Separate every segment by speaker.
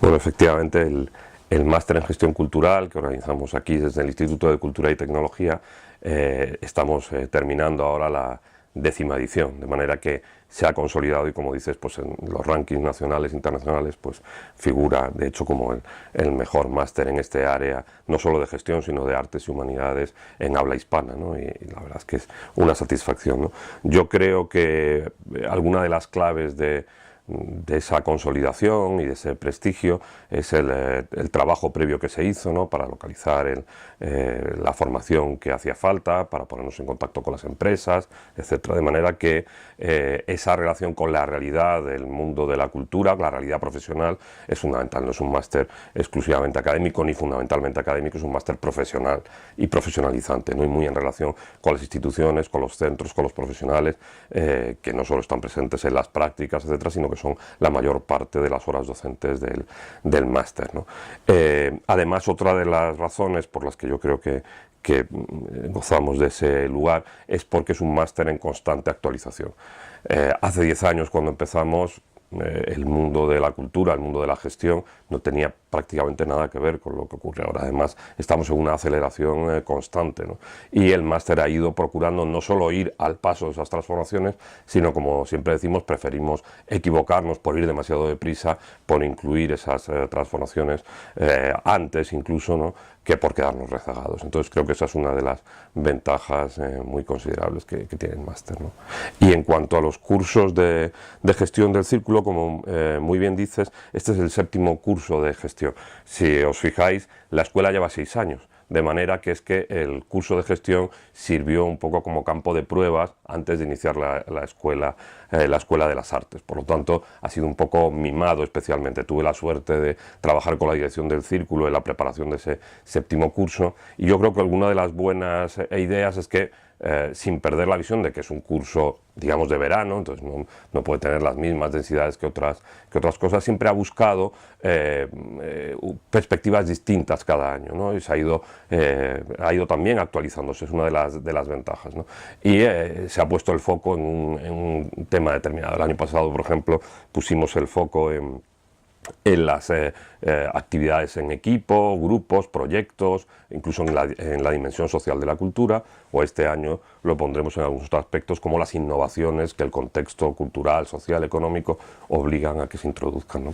Speaker 1: Bueno, efectivamente, el máster en gestión cultural que organizamos aquí desde el Instituto de Cultura y Tecnología, estamos terminando ahora la 10ª edición, de manera que se ha consolidado y, como dices, pues en los rankings nacionales e internacionales pues figura de hecho como el mejor máster en este área, no solo de gestión sino de artes y humanidades en habla hispana, ¿no? Y la verdad es que es una satisfacción, ¿no? Yo creo que alguna de las claves de esa consolidación y de ese prestigio es el trabajo previo que se hizo, ¿no?, para localizar la formación que hacía falta, para ponernos en contacto con las empresas, etcétera, de manera que esa relación con la realidad del mundo de la cultura, la realidad profesional, es fundamental. No es un máster exclusivamente académico ni fundamentalmente académico, es un máster profesional y profesionalizante, ¿no?, y muy en relación con las instituciones, con los centros, con los profesionales, que no solo están presentes en las prácticas, etcétera, sino que son la mayor parte de las horas docentes del máster, ¿no? Además, otra de las razones por las que yo creo que gozamos de ese lugar es porque es un máster en constante actualización. Hace 10 años, cuando empezamos, el mundo de la cultura, el mundo de la gestión, no tenía prácticamente nada que ver con lo que ocurre ahora. Además, estamos en una aceleración constante, ¿no? Y el máster ha ido procurando no solo ir al paso de esas transformaciones, sino, como siempre decimos, preferimos equivocarnos por ir demasiado deprisa, por incluir esas transformaciones antes incluso, ¿no?, que por quedarnos rezagados. Entonces creo que esa es una de las ventajas muy considerables que tiene el máster, ¿no? Y en cuanto a los cursos de gestión del círculo, como muy bien dices, este es el 7º curso de gestión. Si os fijáis, la escuela lleva 6 años, de manera que es que el curso de gestión sirvió un poco como campo de pruebas antes de iniciar la escuela de las artes. Por lo tanto, ha sido un poco mimado especialmente. Tuve la suerte de trabajar con la dirección del círculo en la preparación de ese 7º curso, y yo creo que alguna de las buenas ideas es que, sin perder la visión de que es un curso, digamos, de verano, entonces no puede tener las mismas densidades que otras cosas, siempre ha buscado perspectivas distintas cada año, ¿no? Y ha ido también actualizándose, es una de las ventajas, ¿no? Y se ha puesto el foco en un tema determinado. El año pasado, por ejemplo, pusimos el foco en las actividades en equipo, grupos, proyectos, incluso en la dimensión social de la cultura, o este año lo pondremos en algunos otros aspectos como las innovaciones que el contexto cultural, social, económico obligan a que se introduzcan, ¿no?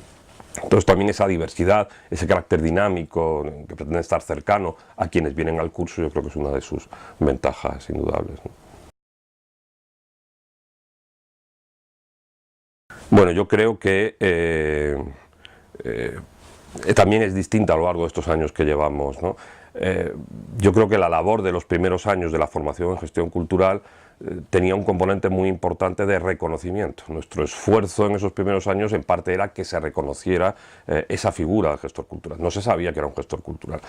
Speaker 1: Entonces también esa diversidad, ese carácter dinámico que pretende estar cercano a quienes vienen al curso, yo creo que es una de sus ventajas indudables, ¿no? Bueno, yo creo que también es distinta a lo largo de estos años que llevamos, ¿no? Yo creo que la labor de los primeros años de la formación en gestión cultural tenía un componente muy importante de reconocimiento. Nuestro esfuerzo en esos primeros años en parte era que se reconociera esa figura del gestor cultural. No se sabía que era un gestor cultural,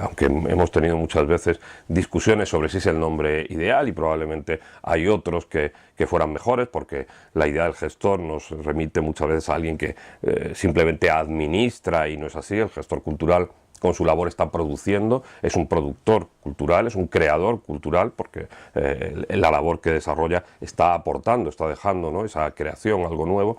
Speaker 1: aunque hemos tenido muchas veces discusiones sobre si es el nombre ideal, y probablemente hay otros que fueran mejores, porque la idea del gestor nos remite muchas veces a alguien que simplemente administra, y no es así. El gestor cultural, con su labor, está produciendo, es un productor cultural, es un creador cultural, porque la labor que desarrolla está aportando, está dejando, ¿no?, esa creación, algo nuevo,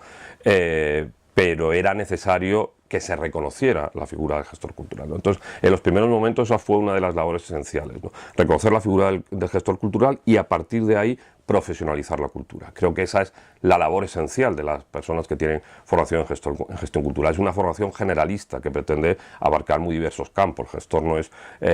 Speaker 1: pero era necesario que se reconociera la figura del gestor cultural, ¿no? Entonces, en los primeros momentos esa fue una de las labores esenciales, ¿no?, reconocer la figura del gestor cultural y, a partir de ahí, profesionalizar la cultura. Creo que esa es la labor esencial de las personas que tienen formación en gestión cultural. Es una formación generalista que pretende abarcar muy diversos campos. El gestor no es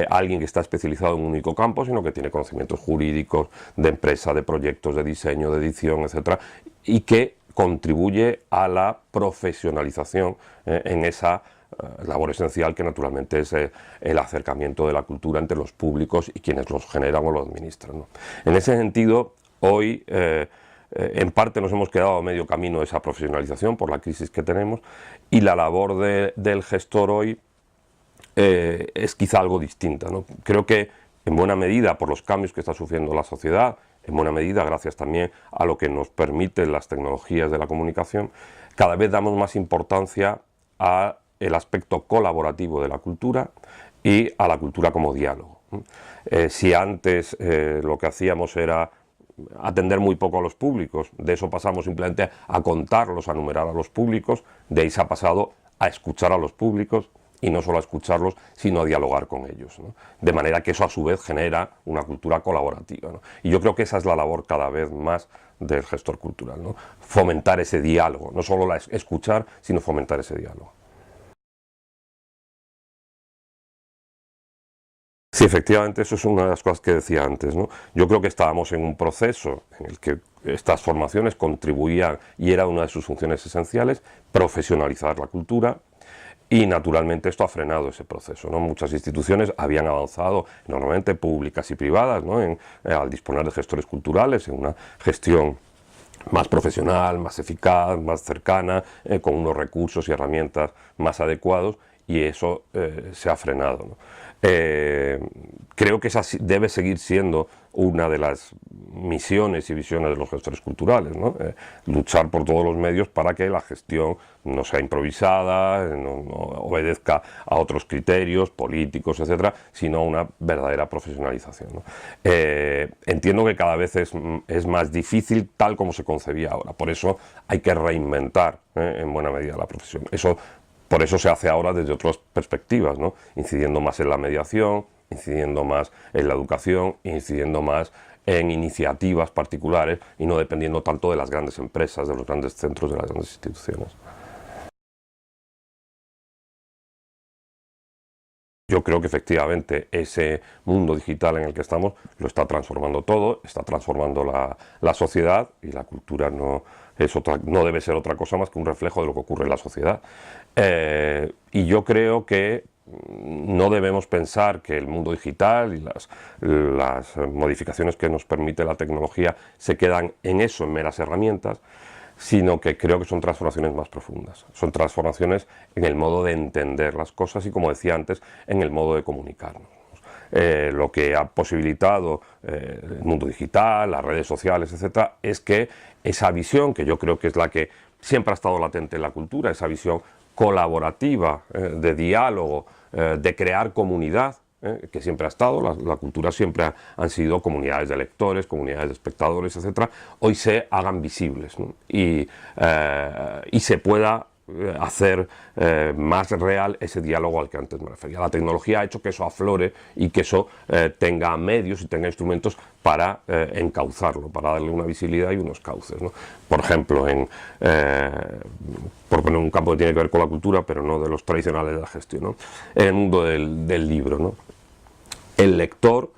Speaker 1: alguien que está especializado en un único campo, sino que tiene conocimientos jurídicos, de empresa, de proyectos, de diseño, de edición, etcétera, y que contribuye a la profesionalización en esa labor esencial, que naturalmente es el acercamiento de la cultura entre los públicos y quienes los generan o lo administran, ¿no? En ese sentido, hoy en parte nos hemos quedado a medio camino de esa profesionalización por la crisis que tenemos, y la labor del gestor hoy es quizá algo distinta, ¿no? Creo que en buena medida por los cambios que está sufriendo la sociedad, en buena medida gracias también a lo que nos permiten las tecnologías de la comunicación, cada vez damos más importancia al aspecto colaborativo de la cultura y a la cultura como diálogo. Si antes lo que hacíamos era atender muy poco a los públicos, de eso pasamos simplemente a contarlos, a numerar a los públicos, de ahí se ha pasado a escuchar a los públicos y no solo a escucharlos, sino a dialogar con ellos, ¿no? De manera que eso a su vez genera una cultura colaborativa, ¿no? Y yo creo que esa es la labor cada vez más del gestor cultural, ¿no? Fomentar ese diálogo, no solo escuchar, sino fomentar ese diálogo. Sí, efectivamente, eso es una de las cosas que decía antes, ¿no? Yo creo que estábamos en un proceso en el que estas formaciones contribuían, y era una de sus funciones esenciales, profesionalizar la cultura, y naturalmente esto ha frenado ese proceso, ¿no? Muchas instituciones habían avanzado, normalmente públicas y privadas, ¿no? Al disponer de gestores culturales, en una gestión más profesional, más eficaz, más cercana, con unos recursos y herramientas más adecuados, y eso se ha frenado, ¿no? Creo que esa debe seguir siendo una de las misiones y visiones de los gestores culturales, ¿no? Luchar por todos los medios para que la gestión no sea improvisada, no obedezca a otros criterios políticos, etcétera, sino a una verdadera profesionalización, ¿no? Entiendo que cada vez es más difícil tal como se concebía ahora, por eso hay que reinventar en buena medida la profesión. Por eso se hace ahora desde otras perspectivas, ¿no? Incidiendo más en la mediación, incidiendo más en la educación, incidiendo más en iniciativas particulares y no dependiendo tanto de las grandes empresas, de los grandes centros, de las grandes instituciones. Yo creo que efectivamente ese mundo digital en el que estamos lo está transformando todo, está transformando la sociedad, y la cultura no debe ser otra cosa más que un reflejo de lo que ocurre en la sociedad. Y yo creo que no debemos pensar que el mundo digital y las modificaciones que nos permite la tecnología se quedan en eso, en meras herramientas, sino que creo que son transformaciones más profundas. Son transformaciones en el modo de entender las cosas y, como decía antes, en el modo de comunicarnos. Lo que ha posibilitado el mundo digital, las redes sociales, etcétera, es que esa visión, que yo creo que es la que siempre ha estado latente en la cultura, esa visión colaborativa, de diálogo, de crear comunidad, que siempre ha estado, la cultura siempre han sido comunidades de lectores, comunidades de espectadores, etcétera, hoy se hagan visibles, ¿no? Y se pueda hacer más real ese diálogo al que antes me refería. La tecnología ha hecho que eso aflore y que eso tenga medios y tenga instrumentos para encauzarlo, para darle una visibilidad y unos cauces, ¿no? Por ejemplo, por poner un campo que tiene que ver con la cultura, pero no de los tradicionales de la gestión, ¿no? En el mundo del libro, ¿no? El lector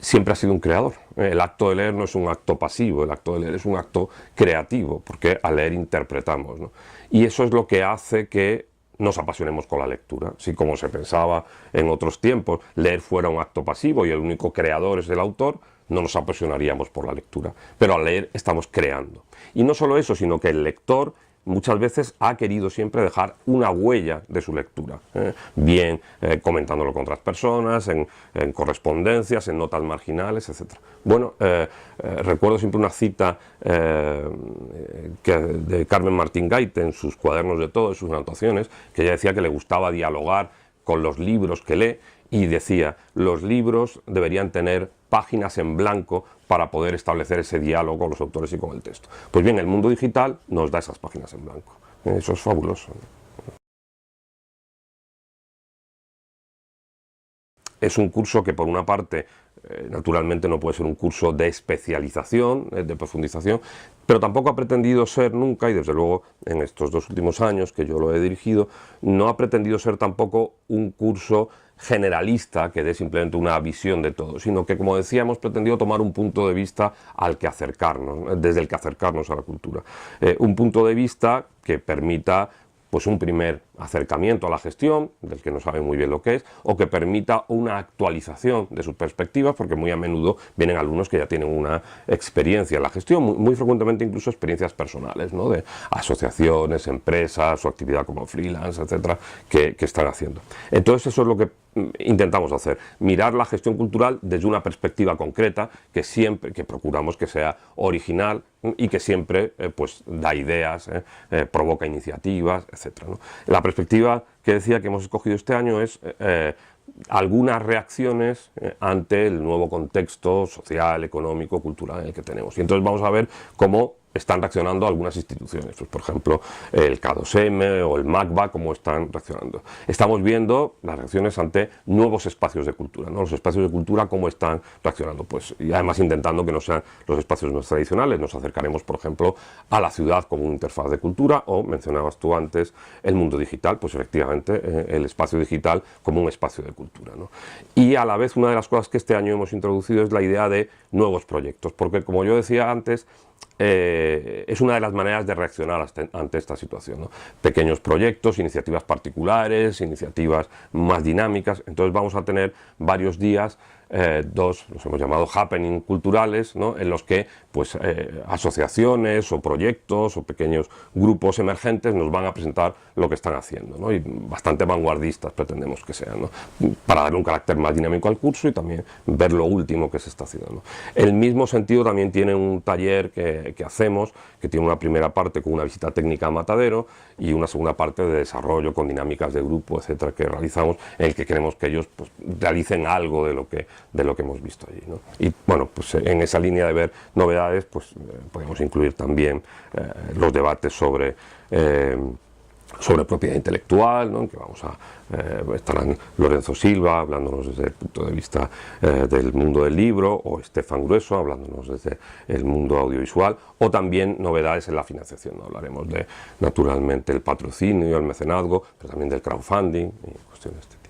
Speaker 1: siempre ha sido un creador. El acto de leer no es un acto pasivo, el acto de leer es un acto creativo, porque al leer interpretamos, ¿no? Y eso es lo que hace que nos apasionemos con la lectura. Si, como se pensaba en otros tiempos, leer fuera un acto pasivo y el único creador es el autor, no nos apasionaríamos por la lectura. Pero al leer estamos creando. Y no solo eso, sino que el lector muchas veces ha querido siempre dejar una huella de su lectura, bien comentándolo con otras personas, en correspondencias, en notas marginales, etc. Bueno, recuerdo siempre una cita de Carmen Martín Gaite en sus cuadernos de todo, en sus anotaciones, que ella decía que le gustaba dialogar con los libros que lee, y decía, los libros deberían tener páginas en blanco para poder establecer ese diálogo con los autores y con el texto. Pues bien, el mundo digital nos da esas páginas en blanco. Eso es fabuloso. Es un curso que, por una parte, naturalmente no puede ser un curso de especialización, de profundización, pero tampoco ha pretendido ser nunca, y desde luego en estos 2 últimos años que yo lo he dirigido, no ha pretendido ser tampoco un curso generalista que dé simplemente una visión de todo, sino que, como decía, hemos pretendido tomar un punto de vista al que acercarnos, desde el que acercarnos a la cultura. Un punto de vista que permita pues un primer acercamiento a la gestión, del que no sabe muy bien lo que es, o que permita una actualización de sus perspectivas, porque muy a menudo vienen alumnos que ya tienen una experiencia en la gestión, muy frecuentemente incluso experiencias personales, ¿no? De asociaciones, empresas, su actividad como freelance, etcétera, que están haciendo. Entonces eso es lo que intentamos hacer, mirar la gestión cultural desde una perspectiva concreta, que procuramos que sea original y que siempre pues da ideas, provoca iniciativas, etcétera, ¿no? La perspectiva que decía que hemos escogido este año es algunas reacciones ante el nuevo contexto social, económico, cultural en el que tenemos. Y entonces vamos a ver cómo están reaccionando algunas instituciones, pues por ejemplo el K2M o el MACBA, cómo están reaccionando. Estamos viendo las reacciones ante nuevos espacios de cultura, ¿no? Los espacios de cultura cómo están reaccionando, pues, y además intentando que no sean los espacios más tradicionales. Nos acercaremos, por ejemplo, a la ciudad como una interfaz de cultura, o mencionabas tú antes el mundo digital, pues efectivamente el espacio digital como un espacio de cultura, ¿no? Y a la vez una de las cosas que este año hemos introducido es la idea de nuevos proyectos, porque como yo decía antes, es una de las maneras de reaccionar ante esta situación, ¿no? Pequeños proyectos, iniciativas particulares, iniciativas más dinámicas. Entonces vamos a tener varios días, los hemos llamado happening culturales, ¿no? En los que pues, asociaciones o proyectos o pequeños grupos emergentes nos van a presentar lo que están haciendo, ¿no? Y bastante vanguardistas pretendemos que sean, ¿no? Para darle un carácter más dinámico al curso y también ver lo último que se está haciendo, ¿no? El mismo sentido también tiene un taller que hacemos, que tiene una primera parte con una visita técnica a Matadero y una segunda parte de desarrollo con dinámicas de grupo, etcétera, que realizamos, en el que queremos que ellos pues, realicen algo de lo que hemos visto allí, ¿no? Y bueno, pues en esa línea de ver novedades, pues podemos incluir también los debates sobre propiedad intelectual, ¿no? Que estarán Lorenzo Silva hablándonos desde el punto de vista del mundo del libro, o Estefan Grueso hablándonos desde el mundo audiovisual, o también novedades en la financiación, ¿no? Hablaremos de, naturalmente, el patrocinio, el mecenazgo, pero también del crowdfunding y cuestiones de este tipo.